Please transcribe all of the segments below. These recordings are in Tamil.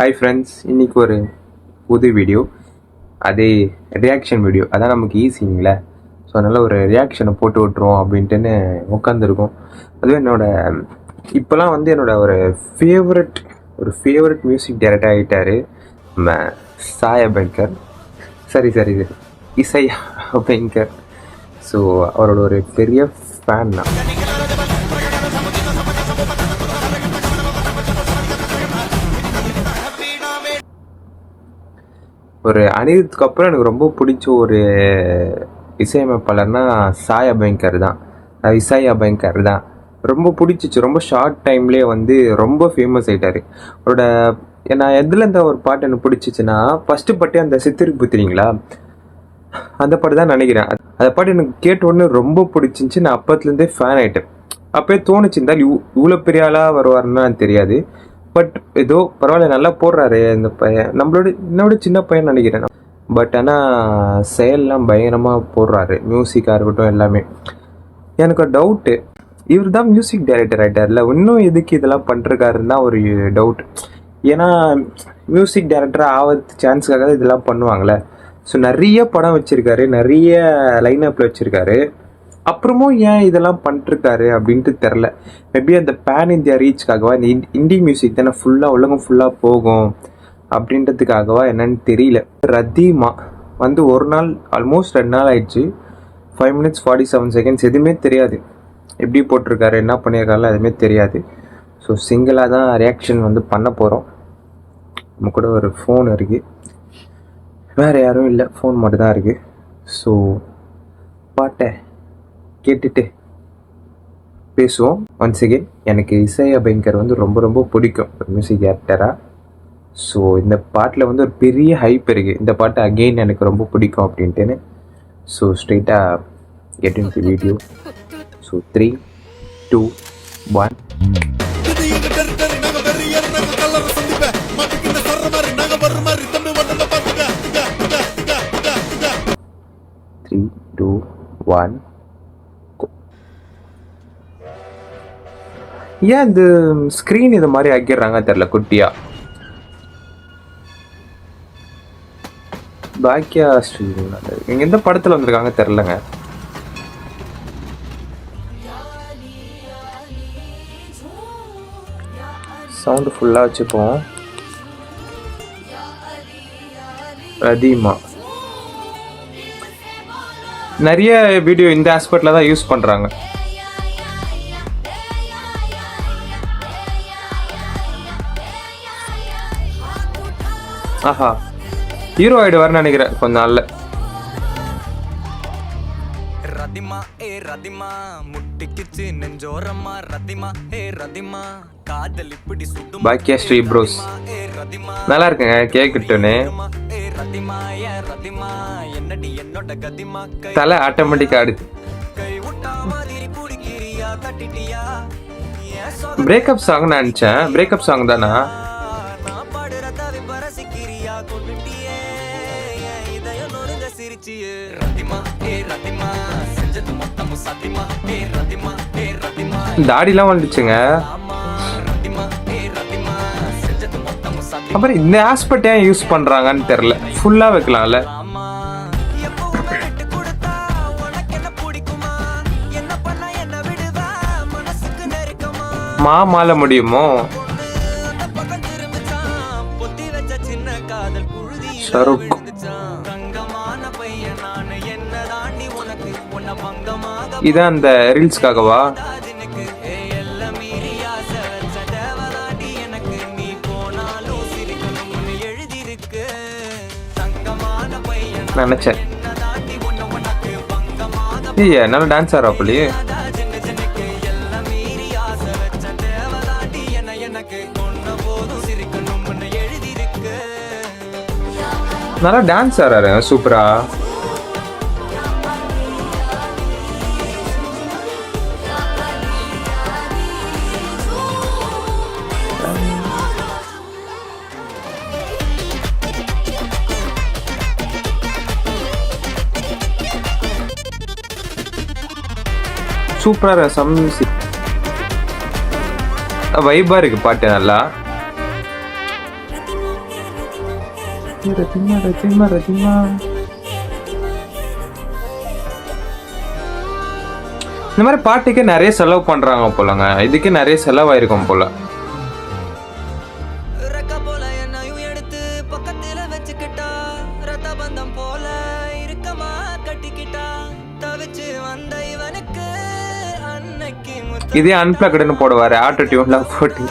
ஹாய் ஃப்ரெண்ட்ஸ், இன்றைக்கி ஒரு புது வீடியோ, அதே ரியாக்ஷன் வீடியோ. அதான் நமக்கு ஈஸிங்களே. ஸோ அதனால் ஒரு ரியாக்ஷனை போட்டு விட்ருவோம் அப்படின்ட்டுன்னு உட்காந்துருக்கோம். அதுவும் இப்போலாம் என்னோட ஒரு ஃபேவரட் மியூசிக் டைரக்டர் ஆகிட்டார் நம்ம சாய் அபேங்கர். சரி இசை அபேங்கர். ஸோ அவரோட ஒரு பெரிய ஃபேன் தான். ஒரு அனிருத்துக்கு அப்புறம் எனக்கு ரொம்ப பிடிச்ச ஒரு இசையமைப்பாளர்னா சாய் அபேங்கர் தான். இசை அபேங்கர் தான் ரொம்ப பிடிச்சிச்சு. ரொம்ப ஷார்ட் டைம்லேயே ரொம்ப ஃபேமஸ் ஆகிட்டார். அவரோட நான் எதில் இந்த ஒரு பாட்டு எனக்கு பிடிச்சிச்சுன்னா, ஃபஸ்ட்டு பாட்டு அந்த சித்திருக்கு புத்திரிங்களா, அந்த பாட்டு தான் நினைக்கிறேன். அந்த பாட்டு எனக்கு கேட்ட உடனே ரொம்ப பிடிச்சிருந்துச்சி. நான் அப்பத்துலேருந்தே ஃபேன் ஆகிட்டேன். அப்போயே தோணுச்சு, இருந்தாலும் இவ்வளோ பெரிய ஆளாக வருவாருன்னு தெரியாது. பட் ஏதோ பரவாயில்ல, நல்லா போடுறாரு இந்த பையன். என்னோட சின்ன பையன் நினைக்கிறேன். பட் ஆனால் செயல்லாம் பயங்கரமாக போடுறாரு. மியூசிக்காக இருக்கட்டும் எல்லாமே. எனக்கு ஒரு டவுட்டு, இவர் தான் மியூசிக் டைரக்டர் ஆகிட்டார்ல, இன்னும் எதுக்கு இதெல்லாம் பண்ணிருக்காருன்னு தான் ஒரு டவுட். ஏன்னா மியூசிக் டைரக்டராக ஆகிறது சான்ஸுக்காக இதெல்லாம் பண்ணுவாங்களே. ஸோ நிறைய படம் வச்சுருக்காரு, நிறைய லைனப்பில் வச்சுருக்காரு. அப்புறமும் ஏன் இதெல்லாம் பண்ணிருக்காரு அப்படின்ட்டு தெரில. மேபி அந்த பேன் இந்தியா ரீச்சுக்காகவா, இந்த இந்தி மியூசிக் தானே உலகம் ஃபுல்லாக போகும் அப்படின்றதுக்காகவா என்னன்னு தெரியல. ரதிமா ஒரு நாள் ஆல்மோஸ்ட் 2 நாள் ஆயிடுச்சு. 5 minutes 47 seconds எதுவுமே தெரியாது. எப்படி போட்டிருக்காரு, என்ன பண்ணியிருக்காருல எதுவுமே தெரியாது. ஸோ சிங்கிளாக தான் ரியாக்ஷன் பண்ண போகிறோம். நம்ம கூட ஒரு ஃபோன் இருக்குது, வேறு யாரும் இல்லை, ஃபோன் மட்டும் தான் இருக்குது. ஸோ பாட்டை கேட்டுட்டு பேசுவோம். ஒன்ஸ் அகெயின், எனக்கு இசை அபேங்கர் ரொம்ப பிடிக்கும் ஒரு மியூசிக் டைரக்டராக. ஸோ இந்த பாட்டில் ஒரு பெரிய ஹைப் இருக்குது. இந்த பாட்டு அகெயின் எனக்கு ரொம்ப பிடிக்கும் அப்படின்ட்டுன்னு. ஸோ ஸ்ட்ரெயிட்டாக get in the video. So 3, 2, 1. ஏன் இந்த ஸ்க்ரீன் இது மாதிரி ஆக்கிடுறாங்க தெரியல, குட்டியா. பாக்கியா ஸ்ரீ இங்க எந்த படத்துல வந்திருக்காங்க தெரிலங்க. சவுண்ட் ஃபுல்லா வச்சுப்போம். ரதிமா நிறைய வீடியோ இந்த ஆஸ்பெக்ட்ல தான் யூஸ் பண்றாங்க. ஆஹா, ஹீரோ ஆயிடுவார்னு நினைக்கிறேன் கொஞ்ச நாள்ல. ரதிமா ஏ ரதிமா முட்டிக்கிச்சு நெஞ்சோரமா, ரதிமா ஏ ரதிமா காதல் இப்படி சுடும். பாக்கியா ஸ்ரீ ப்ரோஸ் நல்லா இருக்குங்க கேக்கட்டுன்னு. தலை ஆட்டோமேட்டிக் ஆடுது. பிரேக்கப் சாங் நான் நினைச்சேன். பிரேக்கப் சாங் தானா? தாடிலாம் வந்துச்சுங்க. அப்புறம் இந்த ஆஸ்பெக்ட் ஏன் யூஸ் பண்றாங்கன்னு தெரியல. ஃபுல்லா வைக்கலாம்ல. மாமால முடியுமோ? ஷாருக் இதான் அந்த ரீல்ஸ்க்காகவா? நினைச்சேன். ஏய், நல்ல டான்ஸ் ஆடுறா போலியே. நல்லா டான்ஸ் ஆடுறாரு, சூப்பரா. சூப்பரா சம் மியூசிக் வைபா இருக்கு பாட்டு நல்லா. ரத்திமா ரத்திமா ரத்திமா. இந்த மாதிரி பாட்டுக்கே நிறைய செலவு பண்றாங்க போலங்க. இதுக்கு நிறைய செலவாயிருக்கும் போல. இதே அன்பிளக்டுன்னு போடுவாரு ஆட்டோ டியூன்லாம் போட்டு.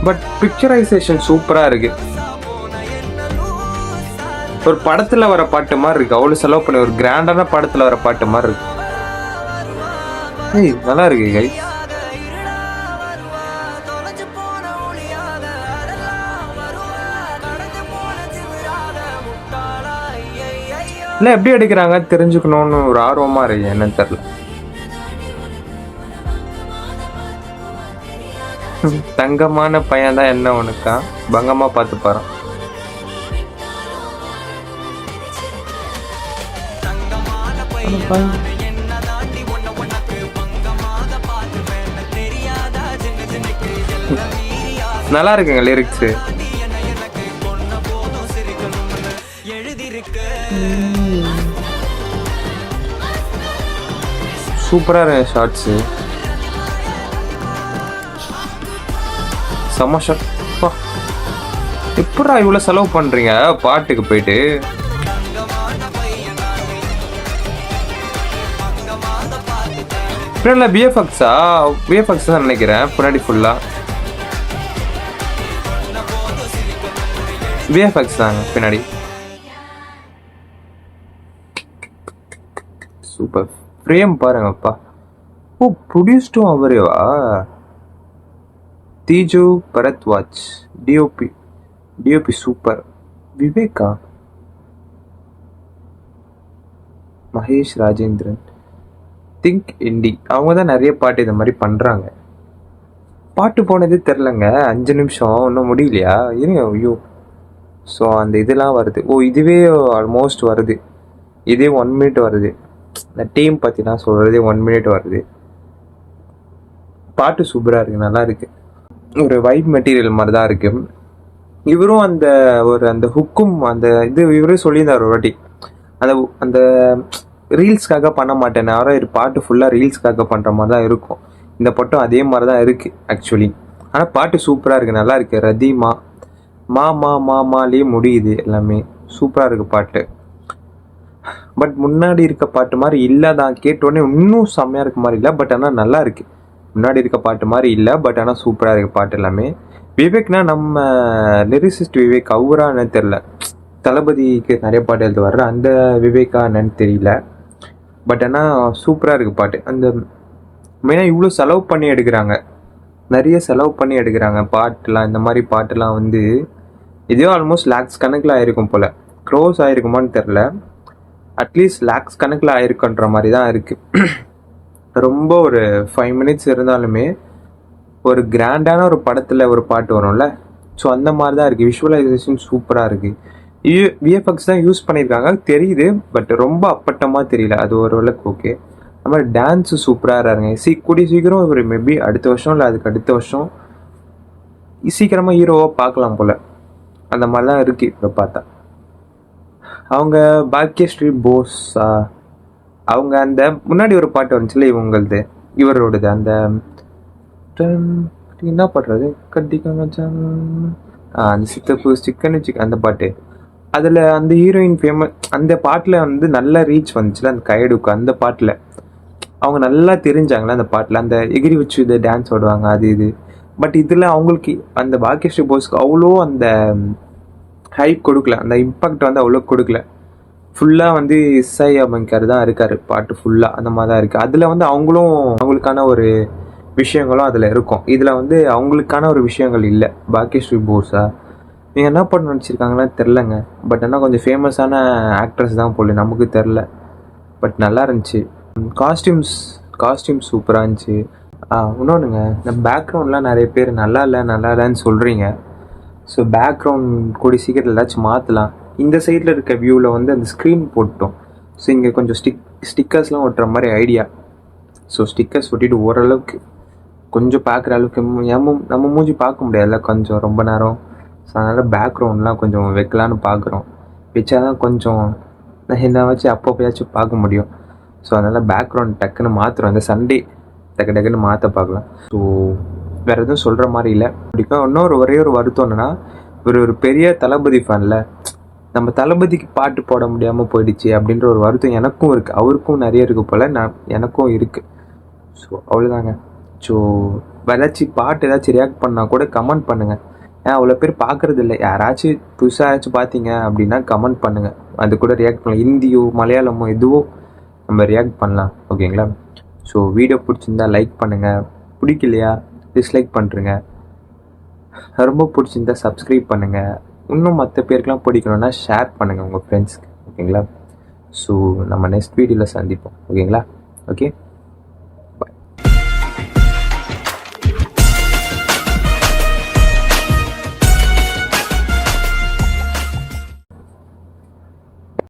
பட் பிக்சரைசேஷன் சூப்பரா இருக்கு. ஒரு படத்துல வர பாட்டு மாதிரி இருக்கு. அவ்வளவு செலவு பண்ணி ஒரு கிராண்டான படத்துல வர பாட்டு மாதிரி இருக்கு. நல்லா இருக்கு கை. இல்ல எப்படி எடுக்கிறாங்க தெரிஞ்சுக்கணும்னு ஒரு ஆர்வமா இருக்கு. என்னன்னு தெரியல. தங்கமான பையன் தான் என்ன உனக்கா பங்கமா பார்த்து பாரு. நல்லா இருக்குங்க லிரிக்ஸ். சூப்பரா இருக்கு ஷார்ட்ஸ். செம்ம ஷாட். எப்படா இவ்வளவு செலவு பண்றீங்க பாட்டுக்கு போயிட்டு? பின்னாடி விஎஃப்எக்ஸ் தான் நினைக்கிறேன். பின்னாடி ஃபுல்லா விஎஃப்எக்ஸ் தாங்க பின்னாடி. சூப்பர் ஃப்ரேம் பாருங்கப்பா. ஓ ப்ரொடியூஸ்டும் அவரேவா? Theeju Bharadwaj DOP super. Viveka, Mahesh Rajendran, think indie அவங்க தான் நிறைய பாட்டு இந்த மாதிரி பண்றாங்க. பாட்டு போனதே தெரிலங்க. 5 நிமிஷம் இன்னும் முடியலையா? இருங்க. ஐயோ. ஸோ அந்த இதெல்லாம் வருது. ஓ இதுவே ஆல்மோஸ்ட் வருது. இதே 1 மினிட் வருது. இந்த டீம் பற்றி நான் சொல்கிறதே 1 மினிட் வருது. பாட்டு சூப்பராக இருக்குது, நல்லா இருக்கு. ஒரு வைப் மெட்டீரியல் மாதிரி தான் இருக்கு. இவரும் அந்த ஹுக்கும் அந்த இது இவரே சொல்லியிருந்தார் ஒரு வாட்டி. அந்த ரீல்ஸ்க்காக பண்ண மாட்டேன் பாட்டு ஃபுல்லாக ரீல்ஸ்க்காக பண்ணுற மாதிரி தான் இருக்கும். இந்த பட்டம் அதே மாதிரி தான் இருக்குது ஆக்சுவலி. ஆனால் பாட்டு சூப்பராக இருக்குது, நல்லா இருக்குது. ரதிமா மாமாலேயே முடியுது எல்லாமே. சூப்பராக இருக்குது பாட்டு. பட் முன்னாடி இருக்க பாட்டு மாதிரி இல்லை தான். கேட்டோடனே இன்னும் செம்மையாக இருக்க மாதிரி இல்லை. பட் ஆனால் நல்லா இருக்குது. முன்னாடி இருக்க பாட்டு மாதிரி இல்லை. பட் ஆனால் சூப்பராக இருக்குது பாட்டு எல்லாமே. விவேக்னா நம்ம லிரிசிஸ்ட் விவேக் அவரான்னு தெரில. தளபதிக்கு நிறைய பாட்டு எழுது வர்ற அந்த விவேக்கா என்னன்னு தெரியல. பட் ஆனால் சூப்பராக இருக்குது பாட்டு. அந்த மெயினாக இவ்வளோ செலவு பண்ணி எடுக்கிறாங்க, நிறைய செலவு பண்ணி எடுக்கிறாங்க பாட்டுலாம். இந்த மாதிரி பாட்டுலாம் வந்து இதே ஆல்மோஸ்ட் லேக்ஸ் கணக்கில் ஆயிருக்கும் போல். க்ரோஸ் ஆயிருக்குமான்னு தெரில. அட்லீஸ்ட் லேக்ஸ் கணக்கில் ஆயிருக்குன்ற மாதிரி தான் இருக்குது. ரொம்ப ஒரு 5 மினிட்ஸ் இருந்தாலுமே ஒரு கிராண்டான ஒரு படத்தில் ஒரு பாட்டு வரும்ல, ஸோ அந்த மாதிரி தான் இருக்குது. விஷுவலைசேஷன் சூப்பராக இருக்குது. விஎஃப்எக்ஸ் தான் யூஸ் பண்ணியிருக்காங்க தெரியுது. பட் ரொம்ப அப்பட்டமாக தெரியல. அது ஓரளவுக்கு ஓகே. அது மாதிரி டான்ஸு சூப்பராக இருங்க. கூடிய சீக்கிரம் ஒரு மேபி அடுத்த வருஷம் இல்லை அதுக்கு அடுத்த வருஷம் சீக்கிரமாக ஹீரோவாக பார்க்கலாம் போல். அந்த மாதிரி தான் இருக்குது இப்போ பார்த்தா. அவங்க பாக்யஸ்ரீ போஸ் அவங்க அந்த முன்னாடி ஒரு பாட்டு வந்துச்சுல இவரோடது அந்த என்ன பாடுறது கட்டிக்காங்க அந்த சித்தப்பு சிக்கன் அந்த பாட்டு. அதில் அந்த ஹீரோயின் ஃபேமஸ். அந்த பாட்டில் வந்து நல்ல ரீச் வந்துச்சுல அந்த கைடுக்கு. அந்த பாட்டில் அவங்க நல்லா தெரிஞ்சாங்களே அந்த பாட்டில். அந்த எகிரி வச்சு இதை டான்ஸ் ஆடுவாங்க அது இது. பட் இதில் அவங்களுக்கு அந்த பாக்யஸ்ரீ போஸ்க்கு அவ்வளோ அந்த ஹைப் கொடுக்கல. அந்த இம்பாக்ட் வந்து அவ்வளோ கொடுக்கல. ஃபுல்லாக வந்து இசை அமைக்கார் தான் இருக்கார் பாட்டு ஃபுல்லாக. அந்த மாதிரி தான் இருக்குது. அதில் வந்து அவங்களுக்கான ஒரு விஷயங்களும் அதில் இருக்கும். இதில் வந்து அவங்களுக்கான ஒரு விஷயங்கள் இல்லை. பாக்யஸ்ரீ போஸா நீங்கள் என்ன பண்ண நினச்சிருக்காங்கன்னா தெரிலங்க. பட் ஆனால் கொஞ்சம் ஃபேமஸான ஆக்ட்ரஸ் தான் போல, நமக்கு தெரில. பட் நல்லா இருந்துச்சு. காஸ்டியூம்ஸ் சூப்பராக இருந்துச்சு. இன்னொன்றுங்க, இந்த பேக்ரவுண்ட்லாம் நிறைய பேர் நல்லா இல்லைன்னு சொல்கிறீங்க. ஸோ பேக்ரவுண்ட் கூடி சீக்கிரம் ஏதாச்சும் மாற்றலாம். இந்த சைடில் இருக்க வியூவில் வந்து அந்த ஸ்க்ரீன் போட்டோம். ஸோ இங்கே கொஞ்சம் ஸ்டிக்கர்ஸ்லாம் ஒட்டுற மாதிரி ஐடியா. ஸோ ஸ்டிக்கர்ஸ் ஒட்டிட்டு ஓரளவுக்கு கொஞ்சம் பார்க்குற அளவுக்கு நம்ம மூஞ்சி பார்க்க முடியாதுல்ல கொஞ்சம் ரொம்ப நேரம். ஸோ அதனால் பேக்ரவுண்ட்லாம் கொஞ்சம் வைக்கலான்னு பார்க்குறோம். வச்சா தான் கொஞ்சம் என்ன வச்சு அப்பப்போயாச்சும் பார்க்க முடியும். ஸோ அதனால் பேக்ரவுண்ட் டக்குன்னு மாற்றுறோம். இந்த சண்டே டக்குன்னு மாற்ற பார்க்கலாம். ஸோ வேறு எதுவும் சொல்கிற மாதிரி இல்லை. பிடிக்கும். இன்னொரு ஒரே ஒரு வருத்தம் என்னென்னா, ஒரு பெரிய தளபதி ஃபேனில் நம்ம தளபதிக்கு பாட்டு போட முடியாமல் போயிடுச்சு அப்படின்ற ஒரு வருத்தம் எனக்கும் இருக்குது. அவருக்கும் நிறைய இருக்குது போல், எனக்கும் இருக்குது. ஸோ அவ்வளோதாங்க. ஸோ ஏதாச்சும் பாட்டு ஏதாச்சும் ரியாக்ட் பண்ணால் கூட கமெண்ட் பண்ணுங்கள். ஏன் அவ்வளோ பேர் பார்க்குறது இல்லை. யாராச்சும் புதுசாக யாராச்சும் பார்த்தீங்க அப்படின்னா கமெண்ட் பண்ணுங்கள். அது கூட ரியாக்ட் பண்ணலாம். ஹிந்தியோ மலையாளமோ எதுவோ நம்ம ரியாக்ட் பண்ணலாம். ஓகேங்களா? ஸோ வீடியோ பிடிச்சிருந்தா லைக் பண்ணுங்கள். பிடிக்கலையா டிஸ்லைக் பண்ணுறங்க. ரொம்ப பிடிச்சிருந்தா சப்ஸ்கிரைப் பண்ணுங்கள். இன்னும் மற்ற பேருக்கெலாம் பிடிக்கணுன்னா ஷேர் பண்ணுங்கள் உங்கள் ஃப்ரெண்ட்ஸ்க்கு. ஓகேங்களா? ஸோ நம்ம நெக்ஸ்ட் வீடியோவில் சந்திப்போம். ஓகேங்களா? ஓகே.